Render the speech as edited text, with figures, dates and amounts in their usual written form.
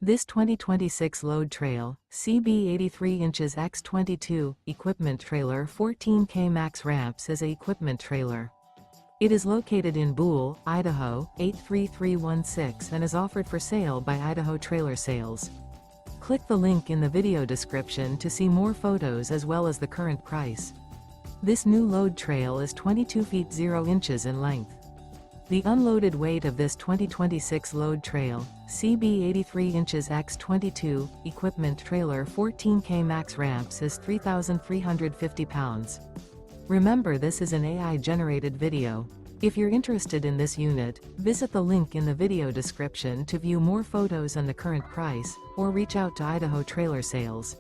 This 2026 load trail, CB 83 inches x 22, equipment trailer 14K max ramps is a equipment trailer. It is located in Buhl, Idaho, 83316 and is offered for sale by Idaho Trailer Sales. Click the link in the video description to see more photos as well as the current price. This new load trail is 22 feet 0 inches in length. The unloaded weight of this 2026 load trail, CB 83 inches x 22, equipment trailer 14K max ramps is 3,350 pounds. Remember, this is an AI-generated video. If you're interested in this unit, visit the link in the video description to view more photos and the current price, or reach out to Idaho Trailer Sales.